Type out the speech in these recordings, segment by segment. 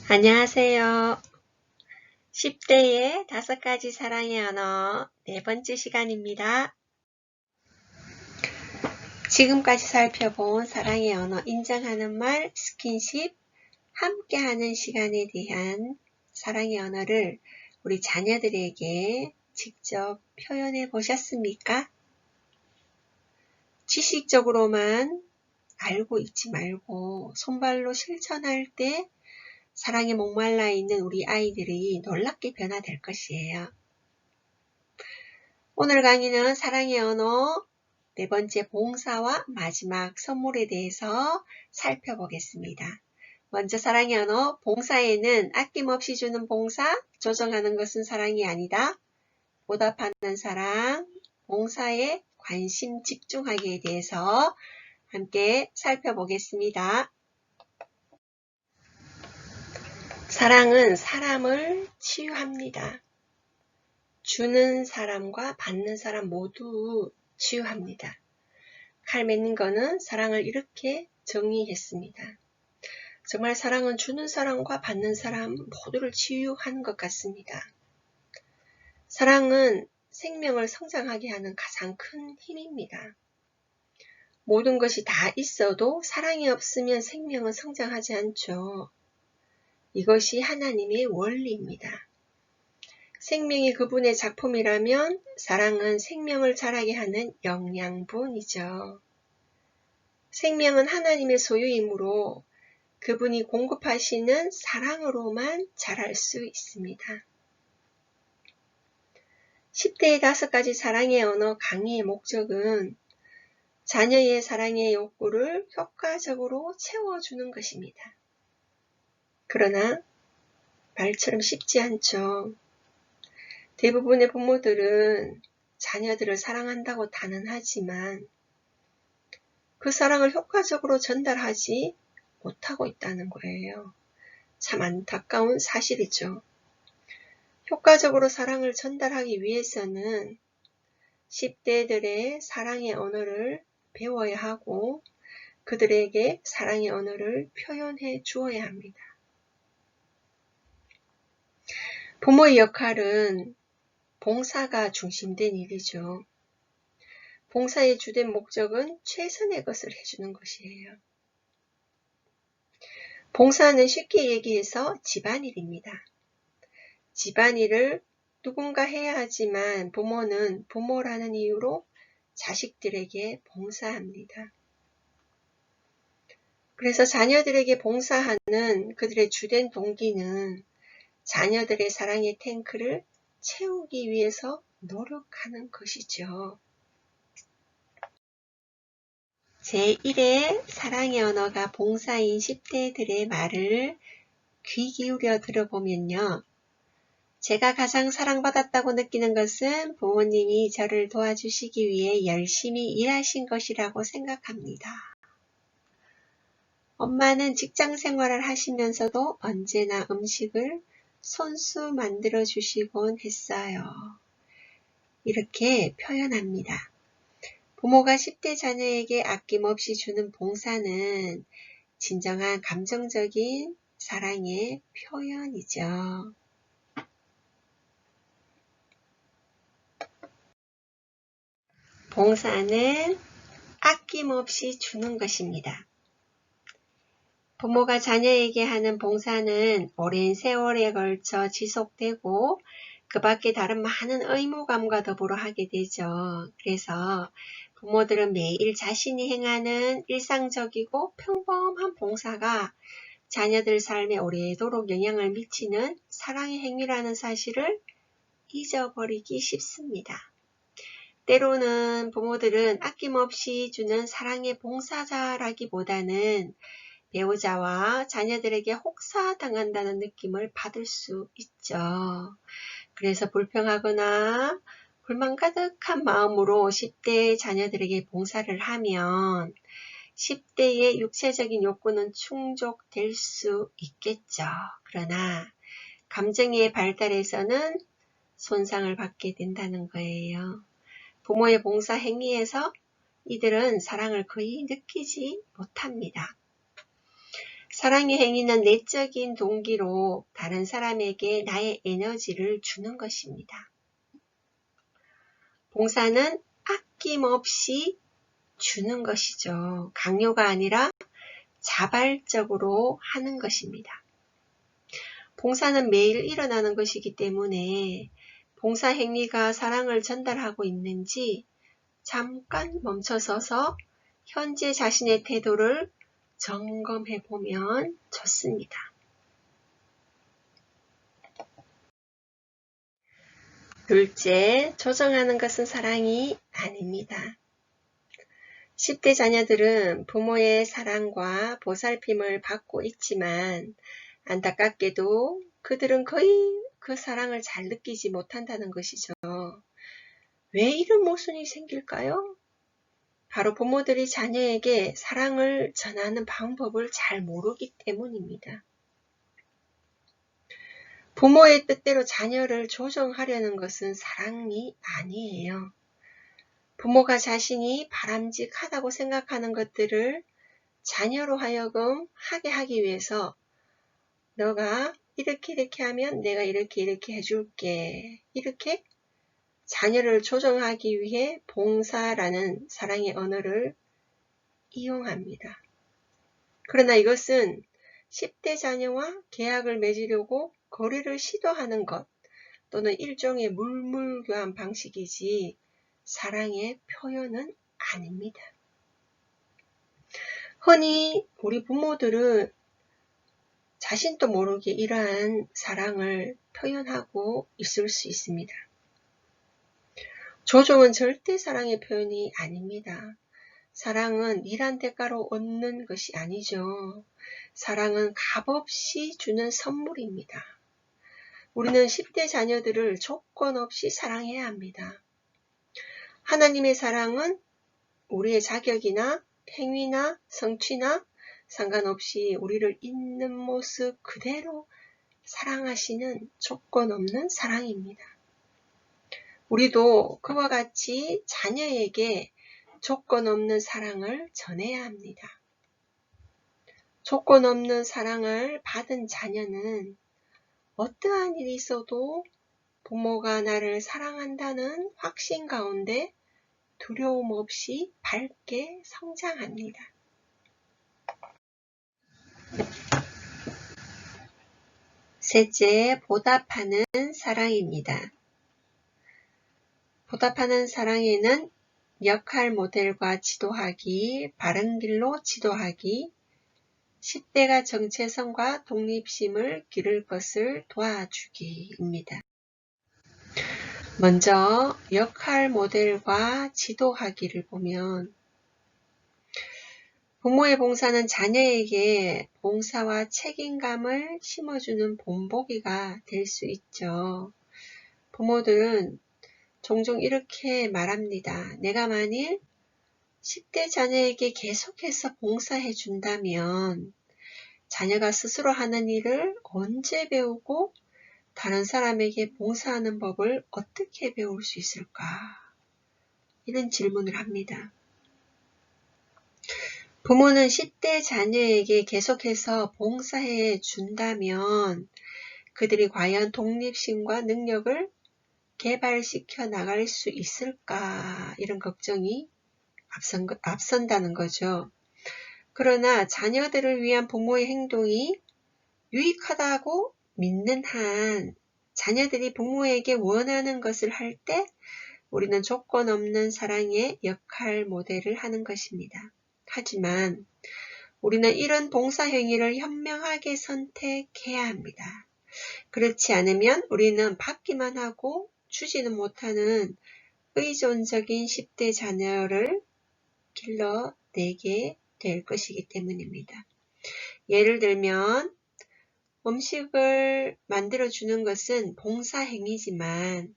안녕하세요. 10대의 5가지 사랑의 언어 네 번째 시간입니다. 지금까지 살펴본 사랑의 언어, 인정하는 말, 스킨십, 함께하는 시간에 대한 사랑의 언어를 우리 자녀들에게 직접 표현해 보셨습니까? 지식적으로만 알고 있지 말고 손발로 실천할 때 사랑에 목말라 있는 우리 아이들이 놀랍게 변화될 것이에요. 오늘 강의는 사랑의 언어 네 번째 봉사와 마지막 선물에 대해서 살펴보겠습니다. 먼저 사랑의 언어 봉사에는 아낌없이 주는 봉사, 조정하는 것은 사랑이 아니다. 보답하는 사랑, 봉사에 관심 집중하기에 대해서 함께 살펴보겠습니다. 사랑은 사람을 치유합니다. 주는 사람과 받는 사람 모두 치유합니다. 칼 맺는 거는 사랑을 이렇게 정의했습니다. 정말 사랑은 주는 사람과 받는 사람 모두를 치유하는 것 같습니다. 사랑은 생명을 성장하게 하는 가장 큰 힘입니다. 모든 것이 다 있어도 사랑이 없으면 생명은 성장하지 않죠. 이것이 하나님의 원리입니다. 생명이 그분의 작품이라면 사랑은 생명을 자라게 하는 영양분이죠. 생명은 하나님의 소유이므로 그분이 공급하시는 사랑으로만 자랄 수 있습니다. 10대의 5가지 사랑의 언어 강의의 목적은 자녀의 사랑의 욕구를 효과적으로 채워주는 것입니다. 그러나 말처럼 쉽지 않죠. 대부분의 부모들은 자녀들을 사랑한다고 단언하지만 그 사랑을 효과적으로 전달하지 못하고 있다는 거예요. 참 안타까운 사실이죠. 효과적으로 사랑을 전달하기 위해서는 10대들의 사랑의 언어를 배워야 하고 그들에게 사랑의 언어를 표현해 주어야 합니다. 부모의 역할은 봉사가 중심된 일이죠. 봉사의 주된 목적은 최선의 것을 해주는 것이에요. 봉사는 쉽게 얘기해서 집안일입니다. 집안일을 누군가 해야 하지만 부모는 부모라는 이유로 자식들에게 봉사합니다. 그래서 자녀들에게 봉사하는 그들의 주된 동기는 자녀들의 사랑의 탱크를 채우기 위해서 노력하는 것이죠. 제1회 사랑의 언어가 봉사인 10대들의 말을 귀 기울여 들어보면요. 제가 가장 사랑받았다고 느끼는 것은 부모님이 저를 도와주시기 위해 열심히 일하신 것이라고 생각합니다. 엄마는 직장 생활을 하시면서도 언제나 음식을 손수 만들어 주시곤 했어요. 이렇게 표현합니다. 부모가 10대 자녀에게 아낌없이 주는 봉사는 진정한 감정적인 사랑의 표현이죠. 봉사는 아낌없이 주는 것입니다. 부모가 자녀에게 하는 봉사는 오랜 세월에 걸쳐 지속되고 그 밖에 다른 많은 의무감과 더불어 하게 되죠. 그래서 부모들은 매일 자신이 행하는 일상적이고 평범한 봉사가 자녀들 삶에 오래도록 영향을 미치는 사랑의 행위라는 사실을 잊어버리기 쉽습니다. 때로는 부모들은 아낌없이 주는 사랑의 봉사자라기보다는 배우자와 자녀들에게 혹사당한다는 느낌을 받을 수 있죠. 그래서 불평하거나 불만 가득한 마음으로 10대 자녀들에게 봉사를 하면 10대의 육체적인 욕구는 충족될 수 있겠죠. 그러나 감정의 발달에서는 손상을 받게 된다는 거예요. 부모의 봉사 행위에서 이들은 사랑을 거의 느끼지 못합니다. 사랑의 행위는 내적인 동기로 다른 사람에게 나의 에너지를 주는 것입니다. 봉사는 아낌없이 주는 것이죠. 강요가 아니라 자발적으로 하는 것입니다. 봉사는 매일 일어나는 것이기 때문에 봉사 행위가 사랑을 전달하고 있는지 잠깐 멈춰서서 현재 자신의 태도를 점검해 보면 좋습니다. 둘째, 조정하는 것은 사랑이 아닙니다. 10대 자녀들은 부모의 사랑과 보살핌을 받고 있지만 안타깝게도 그들은 거의 그 사랑을 잘 느끼지 못한다는 것이죠. 왜 이런 모순이 생길까요? 바로 부모들이 자녀에게 사랑을 전하는 방법을 잘 모르기 때문입니다. 부모의 뜻대로 자녀를 조정하려는 것은 사랑이 아니에요. 부모가 자신이 바람직하다고 생각하는 것들을 자녀로 하여금 하게 하기 위해서 너가 이렇게 하면 내가 이렇게 해줄게. 이렇게 자녀를 조정하기 위해 봉사라는 사랑의 언어를 이용합니다. 그러나 이것은 10대 자녀와 계약을 맺으려고 거래를 시도하는 것 또는 일종의 물물교환 방식이지 사랑의 표현은 아닙니다. 흔히 우리 부모들은 자신도 모르게 이러한 사랑을 표현하고 있을 수 있습니다. 조종은 절대 사랑의 표현이 아닙니다. 사랑은 일한 대가로 얻는 것이 아니죠. 사랑은 값없이 주는 선물입니다. 우리는 10대 자녀들을 조건 없이 사랑해야 합니다. 하나님의 사랑은 우리의 자격이나 행위나 성취나 상관없이 우리를 있는 모습 그대로 사랑하시는 조건 없는 사랑입니다. 우리도 그와 같이 자녀에게 조건 없는 사랑을 전해야 합니다. 조건 없는 사랑을 받은 자녀는 어떠한 일이 있어도 부모가 나를 사랑한다는 확신 가운데 두려움 없이 밝게 성장합니다. 셋째, 보답하는 사랑입니다. 보답하는 사랑에는 역할 모델과 지도하기, 바른 길로 지도하기, 10대가 정체성과 독립심을 기를 것을 도와주기입니다. 먼저 역할 모델과 지도하기를 보면 부모의 봉사는 자녀에게 봉사와 책임감을 심어주는 본보기가 될 수 있죠. 부모들은 종종 이렇게 말합니다. 내가 만일 10대 자녀에게 계속해서 봉사해 준다면 자녀가 스스로 하는 일을 언제 배우고 다른 사람에게 봉사하는 법을 어떻게 배울 수 있을까? 이런 질문을 합니다. 부모는 10대 자녀에게 계속해서 봉사해 준다면 그들이 과연 독립심과 능력을 개발시켜 나갈 수 있을까? 이런 걱정이 앞선다는 거죠. 그러나 자녀들을 위한 부모의 행동이 유익하다고 믿는 한 자녀들이 부모에게 원하는 것을 할 때 우리는 조건 없는 사랑의 역할 모델을 하는 것입니다. 하지만 우리는 이런 봉사 행위를 현명하게 선택해야 합니다. 그렇지 않으면 우리는 받기만 하고 주지는 못하는 의존적인 10대 자녀를 길러내게 될 것이기 때문입니다. 예를 들면 음식을 만들어주는 것은 봉사 행위지만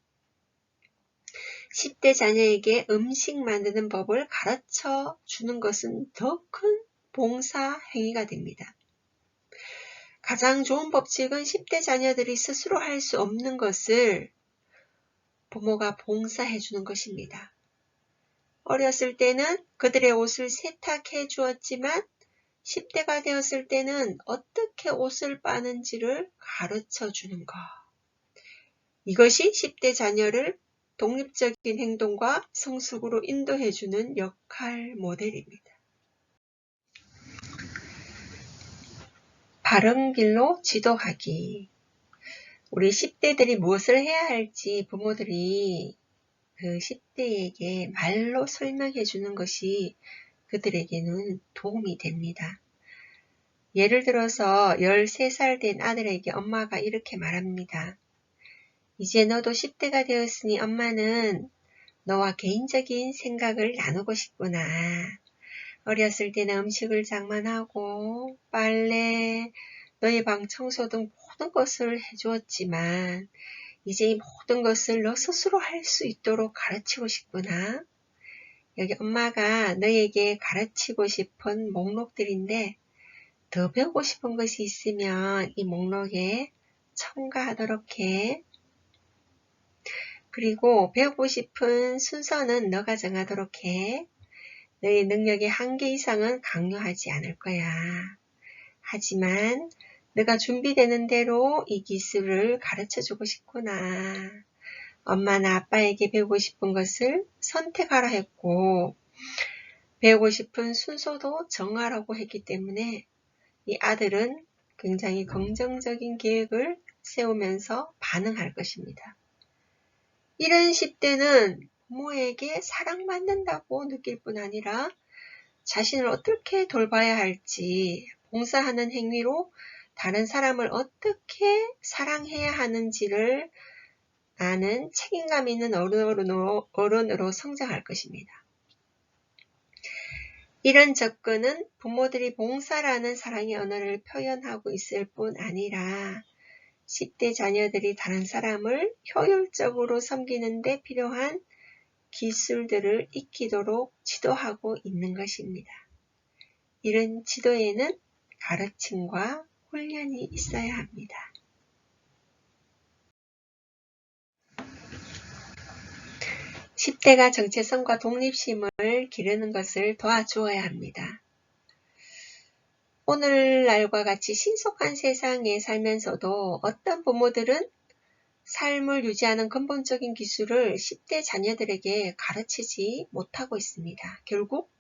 10대 자녀에게 음식 만드는 법을 가르쳐 주는 것은 더 큰 봉사 행위가 됩니다. 가장 좋은 법칙은 10대 자녀들이 스스로 할 수 없는 것을 부모가 봉사해 주는 것입니다. 어렸을 때는 그들의 옷을 세탁해 주었지만 10대가 되었을 때는 어떻게 옷을 빠는지를 가르쳐 주는 것. 이것이 10대 자녀를 독립적인 행동과 성숙으로 인도해주는 역할 모델입니다. 바른 길로 지도하기. 우리 10대들이 무엇을 해야 할지 부모들이 그 10대에게 말로 설명해 주는 것이 그들에게는 도움이 됩니다. 예를 들어서 13살 된 아들에게 엄마가 이렇게 말합니다. 이제 너도 10대가 되었으니 엄마는 너와 개인적인 생각을 나누고 싶구나. 어렸을 때는 음식을 장만하고 빨래, 너의 방 청소 등 모든 것을 해주었지만 이제 이 모든 것을 너 스스로 할 수 있도록 가르치고 싶구나. 여기 엄마가 너에게 가르치고 싶은 목록들인데 더 배우고 싶은 것이 있으면 이 목록에 첨가하도록 해. 그리고 배우고 싶은 순서는 너가 정하도록 해. 너의 능력의 한계 이상은 강요하지 않을 거야. 하지만 너가 준비되는 대로 이 기술을 가르쳐주고 싶구나. 엄마나 아빠에게 배우고 싶은 것을 선택하라 했고 배우고 싶은 순서도 정하라고 했기 때문에 이 아들은 굉장히 긍정적인 계획을 세우면서 반응할 것입니다. 이런 10대는 부모에게 사랑받는다고 느낄 뿐 아니라 자신을 어떻게 돌봐야 할지, 봉사하는 행위로 다른 사람을 어떻게 사랑해야 하는지를 아는 책임감 있는 어른으로 성장할 것입니다. 이런 접근은 부모들이 봉사라는 사랑의 언어를 표현하고 있을 뿐 아니라 10대 자녀들이 다른 사람을 효율적으로 섬기는 데 필요한 기술들을 익히도록 지도하고 있는 것입니다. 이런 지도에는 가르침과 훈련이 있어야 합니다. 10대가 정체성과 독립심을 기르는 것을 도와주어야 합니다. 오늘날과 같이 신속한 세상에 살면서도 어떤 부모들은 삶을 유지하는 근본적인 기술을 10대 자녀들에게 가르치지 못하고 있습니다. 결국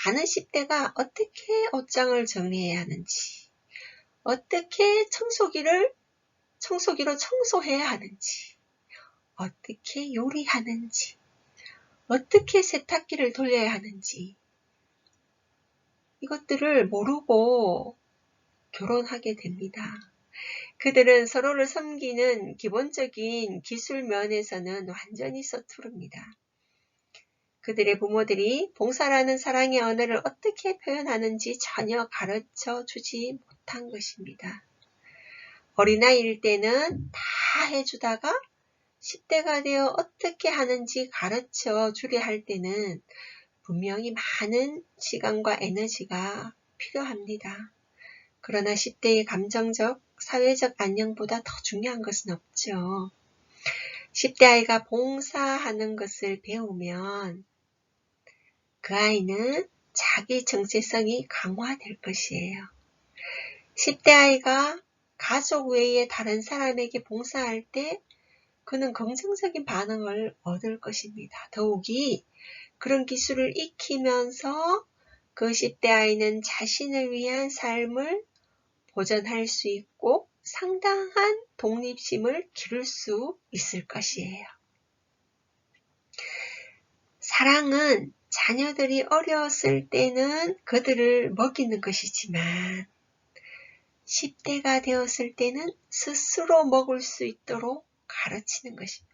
많은 10대가 어떻게 옷장을 정리해야 하는지, 어떻게 청소기로 청소해야 하는지, 어떻게 요리하는지, 어떻게 세탁기를 돌려야 하는지 이것들을 모르고 결혼하게 됩니다. 그들은 서로를 섬기는 기본적인 기술 면에서는 완전히 서투릅니다. 그들의 부모들이 봉사라는 사랑의 언어를 어떻게 표현하는지 전혀 가르쳐 주지 못한 것입니다. 어린아이일 때는 다 해주다가 10대가 되어 어떻게 하는지 가르쳐 주려 할 때는 분명히 많은 시간과 에너지가 필요합니다. 그러나 10대의 감정적, 사회적 안녕보다 더 중요한 것은 없죠. 10대 아이가 봉사하는 것을 배우면 그 아이는 자기 정체성이 강화될 것이에요. 10대 아이가 가족 외에 다른 사람에게 봉사할 때 그는 긍정적인 반응을 얻을 것입니다. 더욱이 그런 기술을 익히면서 그 10대 아이는 자신을 위한 삶을 보전할 수 있고 상당한 독립심을 기를 수 있을 것이에요. 사랑은 자녀들이 어렸을 때는 그들을 먹이는 것이지만 10대가 되었을 때는 스스로 먹을 수 있도록 가르치는 것입니다.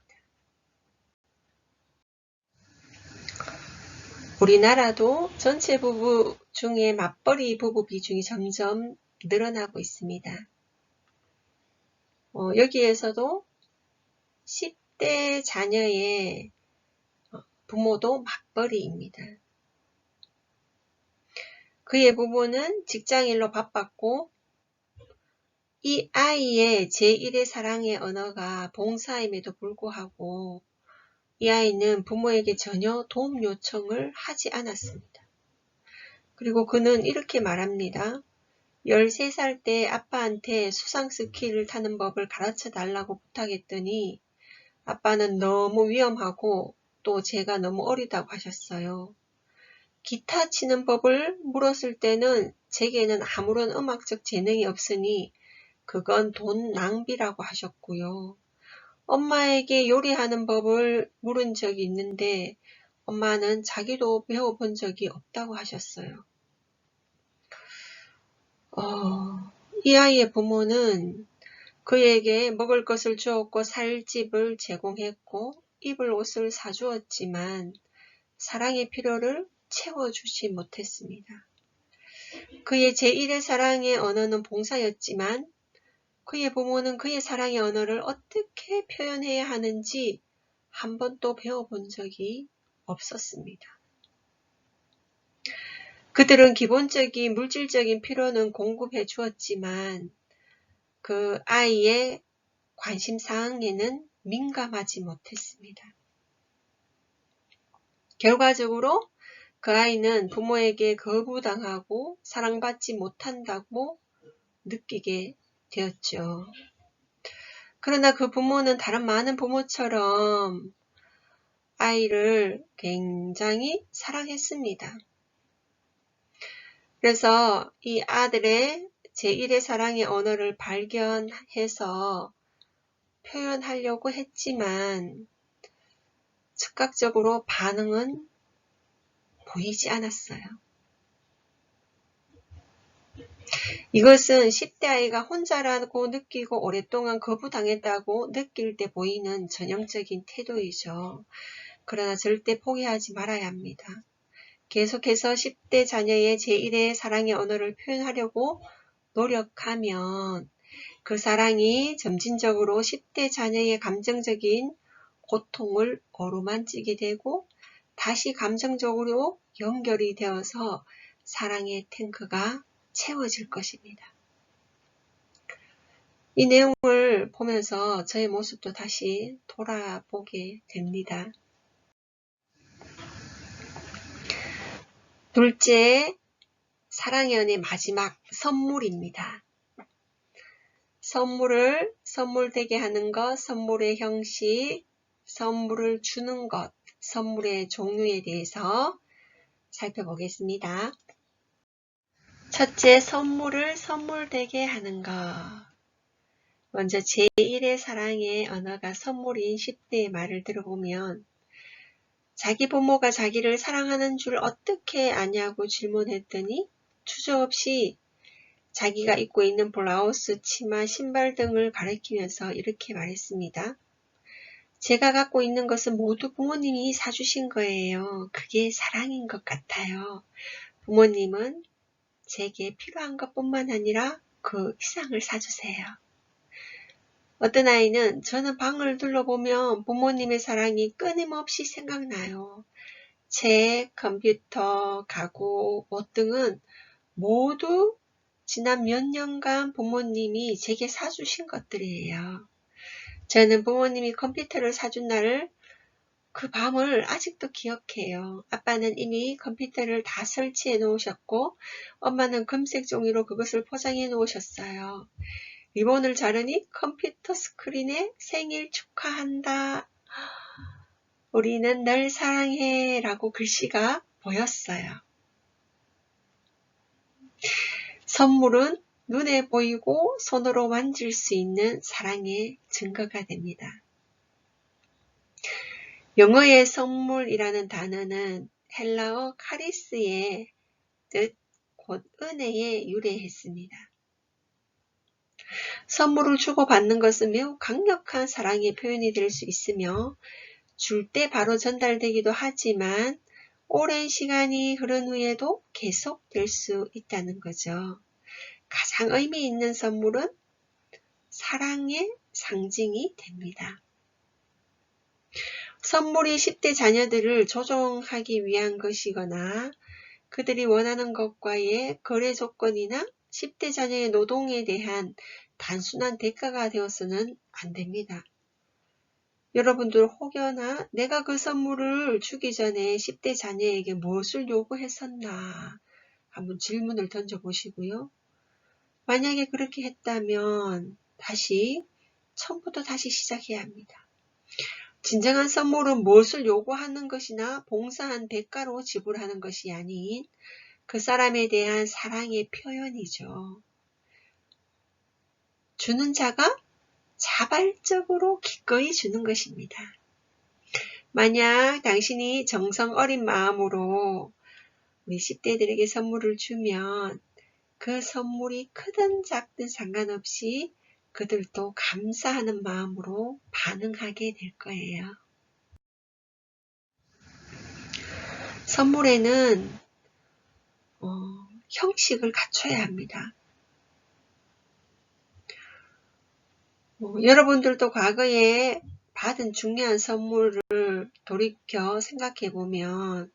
우리나라도 전체 부부 중에 맞벌이 부부 비중이 점점 늘어나고 있습니다. 여기에서도 10대 자녀의 부모도 맞벌이입니다. 그의 부모는 직장일로 바빴고 이 아이의 제1의 사랑의 언어가 봉사임에도 불구하고 이 아이는 부모에게 전혀 도움 요청을 하지 않았습니다. 그리고 그는 이렇게 말합니다. 13살 때 아빠한테 수상 스키를 타는 법을 가르쳐 달라고 부탁했더니 아빠는 너무 위험하고 또 제가 너무 어리다고 하셨어요. 기타 치는 법을 물었을 때는 제게는 아무런 음악적 재능이 없으니 그건 돈 낭비라고 하셨고요. 엄마에게 요리하는 법을 물은 적이 있는데 엄마는 자기도 배워본 적이 없다고 하셨어요. 이 아이의 부모는 그에게 먹을 것을 주었고 살 집을 제공했고 입을 옷을 사주었지만 사랑의 필요를 채워주지 못했습니다. 그의 제1의 사랑의 언어는 봉사였지만 그의 부모는 그의 사랑의 언어를 어떻게 표현해야 하는지 한 번도 배워본 적이 없었습니다. 그들은 기본적인 물질적인 필요는 공급해 주었지만 그 아이의 관심사항에는 민감하지 못했습니다. 결과적으로 그 아이는 부모에게 거부당하고 사랑받지 못한다고 느끼게 되었죠. 그러나 그 부모는 다른 많은 부모처럼 아이를 굉장히 사랑했습니다. 그래서 이 아들의 제1의 사랑의 언어를 발견해서 표현하려고 했지만 즉각적으로 반응은 보이지 않았어요. 이것은 10대 아이가 혼자라고 느끼고 오랫동안 거부당했다고 느낄 때 보이는 전형적인 태도이죠. 그러나 절대 포기하지 말아야 합니다. 계속해서 10대 자녀의 제1의 사랑의 언어를 표현하려고 노력하면 그 사랑이 점진적으로 10대 자녀의 감정적인 고통을 어루만지게 되고 다시 감정적으로 연결이 되어서 사랑의 탱크가 채워질 것입니다. 이 내용을 보면서 저의 모습도 다시 돌아보게 됩니다. 둘째, 사랑의 연의 마지막 선물입니다. 선물을 선물되게 하는 것, 선물의 형식, 선물을 주는 것, 선물의 종류에 대해서 살펴보겠습니다. 첫째, 선물을 선물되게 하는 것. 먼저 제1의 사랑의 언어가 선물인 10대의 말을 들어보면 자기 부모가 자기를 사랑하는 줄 어떻게 아냐고 질문했더니 주저없이 자기가 입고 있는 블라우스, 치마, 신발 등을 가리키면서 이렇게 말했습니다. 제가 갖고 있는 것은 모두 부모님이 사주신 거예요. 그게 사랑인 것 같아요. 부모님은 제게 필요한 것뿐만 아니라 그 이상을 사주세요. 어떤 아이는 저는 방을 둘러보면 부모님의 사랑이 끊임없이 생각나요. 책, 컴퓨터, 가구, 옷 등은 모두 지난 몇 년간 부모님이 제게 사주신 것들이에요. 저는 부모님이 컴퓨터를 사준 날을 그 밤을 아직도 기억해요. 아빠는 이미 컴퓨터를 다 설치해 놓으셨고 엄마는 금색 종이로 그것을 포장해 놓으셨어요. 리본을 자르니 컴퓨터 스크린에 생일 축하한다. 우리는 널 사랑해 라고 글씨가 보였어요. 선물은 눈에 보이고 손으로 만질 수 있는 사랑의 증거가 됩니다. 영어의 선물이라는 단어는 헬라어 카리스의 뜻, 곧 은혜에 유래했습니다. 선물을 주고받는 것은 매우 강력한 사랑의 표현이 될 수 있으며 줄 때 바로 전달되기도 하지만 오랜 시간이 흐른 후에도 계속될 수 있다는 거죠. 가장 의미 있는 선물은 사랑의 상징이 됩니다. 선물이 10대 자녀들을 조종하기 위한 것이거나 그들이 원하는 것과의 거래 조건이나 10대 자녀의 노동에 대한 단순한 대가가 되어서는 안 됩니다. 여러분들 혹여나 내가 그 선물을 주기 전에 10대 자녀에게 무엇을 요구했었나 한번 질문을 던져보시고요. 만약에 그렇게 했다면 처음부터 다시 시작해야 합니다. 진정한 선물은 무엇을 요구하는 것이나 봉사한 대가로 지불하는 것이 아닌 그 사람에 대한 사랑의 표현이죠. 주는 자가 자발적으로 기꺼이 주는 것입니다. 만약 당신이 정성 어린 마음으로 우리 10대들에게 선물을 주면 그 선물이 크든 작든 상관없이 그들도 감사하는 마음으로 반응하게 될 거예요. 선물에는 형식을 갖춰야 합니다. 여러분들도 과거에 받은 중요한 선물을 돌이켜 생각해 보면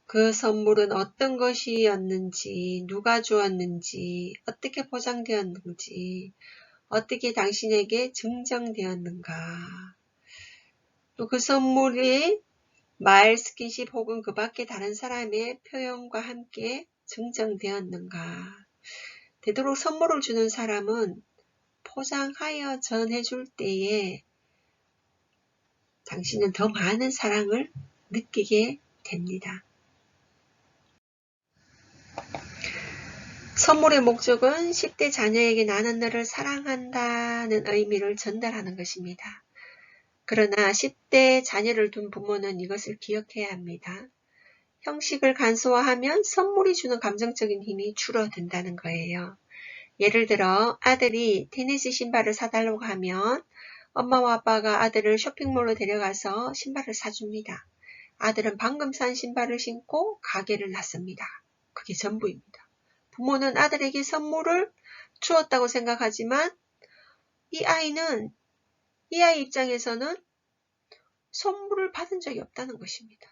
그 선물은 어떤 것이었는지, 누가 주었는지, 어떻게 포장되었는지, 어떻게 당신에게 증정되었는가, 또 그 선물이 말, 스킨십 혹은 그 밖에 다른 사람의 표현과 함께 증정되었는가. 되도록 선물을 주는 사람은 포장하여 전해줄 때에 당신은 더 많은 사랑을 느끼게 됩니다. 선물의 목적은 10대 자녀에게 나는 너를 사랑한다는 의미를 전달하는 것입니다. 그러나 10대 자녀를 둔 부모는 이것을 기억해야 합니다. 형식을 간소화하면 선물이 주는 감정적인 힘이 줄어든다는 거예요. 예를 들어 아들이 테니스 신발을 사달라고 하면 엄마와 아빠가 아들을 쇼핑몰로 데려가서 신발을 사줍니다. 아들은 방금 산 신발을 신고 가게를 나섭니다. 그게 전부입니다. 부모는 아들에게 선물을 주었다고 생각하지만 이 아이 입장에서는 선물을 받은 적이 없다는 것입니다.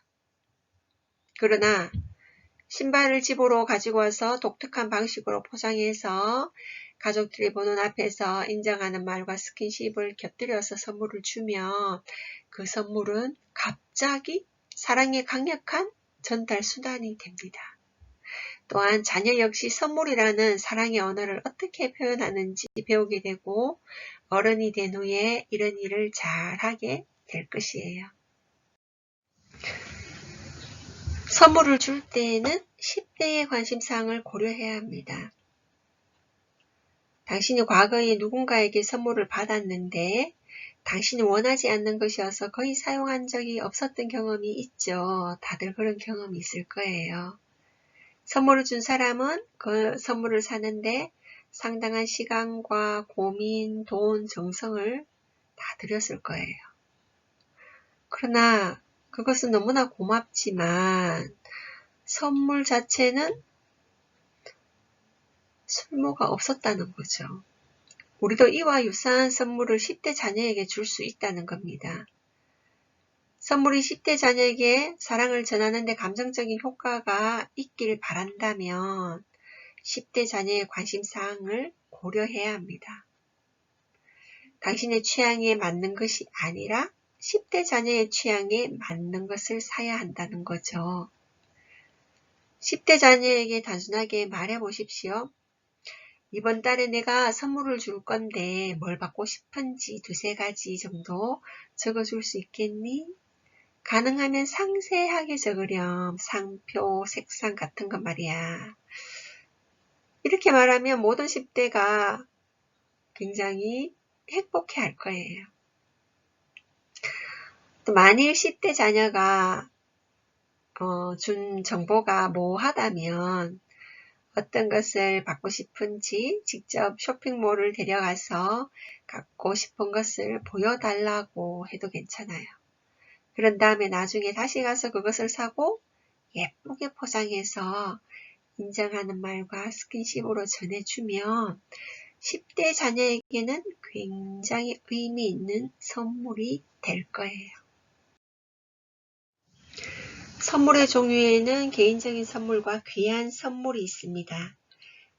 그러나 신발을 집으로 가지고 와서 독특한 방식으로 포장해서 가족들이 보는 앞에서 인정하는 말과 스킨십을 곁들여서 선물을 주면 그 선물은 갑자기 사랑의 강력한 전달 수단이 됩니다. 또한 자녀 역시 선물이라는 사랑의 언어를 어떻게 표현하는지 배우게 되고 어른이 된 후에 이런 일을 잘하게 될 것이에요. 선물을 줄 때에는 10대의 관심사항을 고려해야 합니다. 당신이 과거에 누군가에게 선물을 받았는데 당신이 원하지 않는 것이어서 거의 사용한 적이 없었던 경험이 있죠. 다들 그런 경험이 있을 거예요. 선물을 준 사람은 그 선물을 사는데 상당한 시간과 고민, 돈, 정성을 다 들였을 거예요. 그러나 그것은 너무나 고맙지만 선물 자체는 쓸모가 없었다는 거죠. 우리도 이와 유사한 선물을 10대 자녀에게 줄 수 있다는 겁니다. 선물이 10대 자녀에게 사랑을 전하는 데 감정적인 효과가 있길 바란다면 10대 자녀의 관심사항을 고려해야 합니다. 당신의 취향에 맞는 것이 아니라 10대 자녀의 취향에 맞는 것을 사야 한다는 거죠. 10대 자녀에게 단순하게 말해보십시오. 이번 달에 내가 선물을 줄 건데 뭘 받고 싶은지 2-3가지 정도 적어줄 수 있겠니? 가능하면 상세하게 적으렴. 상표, 색상 같은 거 말이야. 이렇게 말하면 모든 10대가 굉장히 행복해 할 거예요. 또 만일 10대 자녀가 준 정보가 모호하다면 어떤 것을 받고 싶은지 직접 쇼핑몰을 데려가서 갖고 싶은 것을 보여달라고 해도 괜찮아요. 그런 다음에 나중에 다시 가서 그것을 사고 예쁘게 포장해서 인정하는 말과 스킨십으로 전해주면 10대 자녀에게는 굉장히 의미 있는 선물이 될 거예요. 선물의 종류에는 개인적인 선물과 귀한 선물이 있습니다.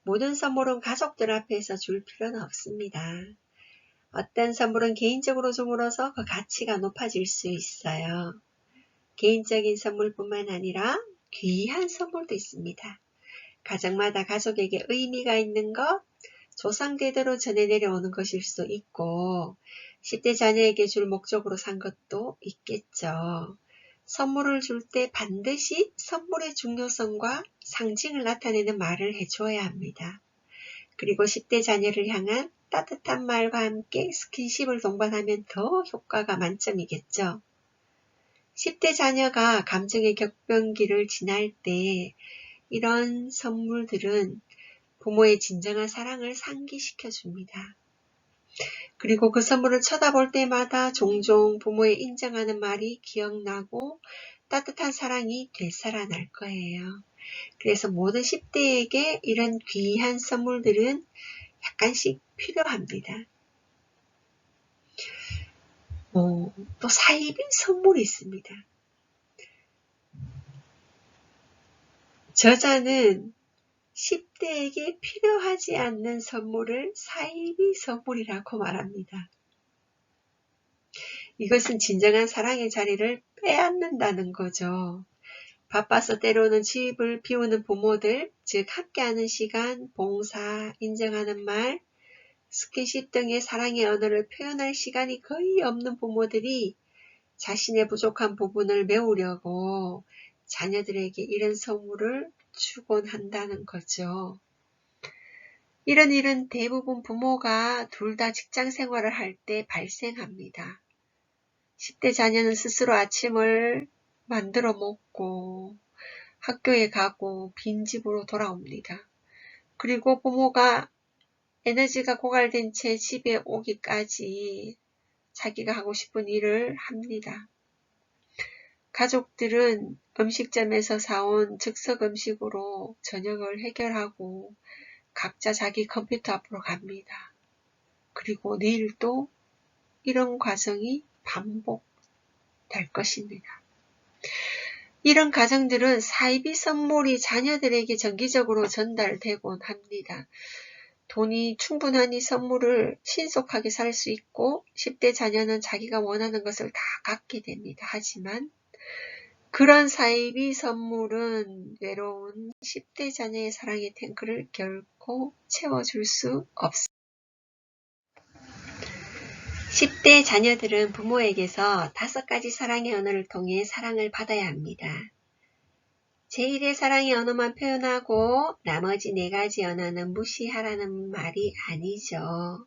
모든 선물은 가족들 앞에서 줄 필요는 없습니다. 어떤 선물은 개인적으로 줌으로써 그 가치가 높아질 수 있어요. 개인적인 선물뿐만 아니라 귀한 선물도 있습니다. 가정마다 가족에게 의미가 있는 것, 조상대대로 전해 내려오는 것일 수 있고 10대 자녀에게 줄 목적으로 산 것도 있겠죠. 선물을 줄 때 반드시 선물의 중요성과 상징을 나타내는 말을 해줘야 합니다. 그리고 10대 자녀를 향한 따뜻한 말과 함께 스킨십을 동반하면 더 효과가 만점이겠죠. 10대 자녀가 감정의 격변기를 지날 때 이런 선물들은 부모의 진정한 사랑을 상기시켜 줍니다. 그리고 그 선물을 쳐다볼 때마다 종종 부모의 인정하는 말이 기억나고 따뜻한 사랑이 되살아날 거예요. 그래서 모든 10대에게 이런 귀한 선물들은 약간씩 필요합니다. 또 사이비 선물이 있습니다. 저자는 10대에게 필요하지 않는 선물을 사이비 선물이라고 말합니다. 이것은 진정한 사랑의 자리를 빼앗는다는 거죠. 바빠서 때로는 집을 비우는 부모들, 즉 함께하는 시간, 봉사, 인정하는 말, 스킨십 등의 사랑의 언어를 표현할 시간이 거의 없는 부모들이 자신의 부족한 부분을 메우려고 자녀들에게 이런 선물을 주곤 한다는 거죠. 이런 일은 대부분 부모가 둘 다 직장 생활을 할 때 발생합니다. 10대 자녀는 스스로 아침을 만들어 먹고 학교에 가고 빈집으로 돌아옵니다. 그리고 부모가 에너지가 고갈된 채 집에 오기까지 자기가 하고 싶은 일을 합니다. 가족들은 음식점에서 사온 즉석 음식으로 저녁을 해결하고 각자 자기 컴퓨터 앞으로 갑니다. 그리고 내일도 이런 과정이 반복될 것입니다. 이런 가정들은 사이비 선물이 자녀들에게 정기적으로 전달되곤 합니다. 돈이 충분하니 선물을 신속하게 살 수 있고 10대 자녀는 자기가 원하는 것을 다 갖게 됩니다. 하지만 그런 사이비 선물은 외로운 10대 자녀의 사랑의 탱크를 결코 채워줄 수 없습니다. 10대 자녀들은 부모에게서 5가지 사랑의 언어를 통해 사랑을 받아야 합니다. 제1의 사랑의 언어만 표현하고 나머지 4가지 언어는 무시하라는 말이 아니죠.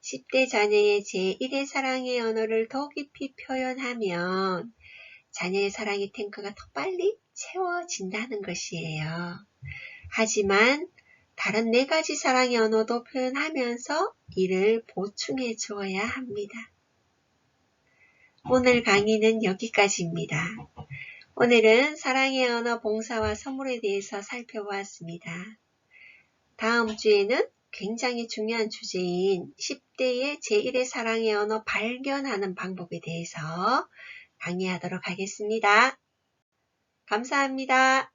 10대 자녀의 제1의 사랑의 언어를 더 깊이 표현하면 자녀의 사랑의 탱크가 더 빨리 채워진다는 것이에요. 하지만 다른 4가지 사랑의 언어도 표현하면서 이를 보충해 주어야 합니다. 오늘 강의는 여기까지입니다. 오늘은 사랑의 언어 봉사와 선물에 대해서 살펴보았습니다. 다음 주에는 굉장히 중요한 주제인 10대의 제1의 사랑의 언어 발견하는 방법에 대해서 강의하도록 하겠습니다. 감사합니다.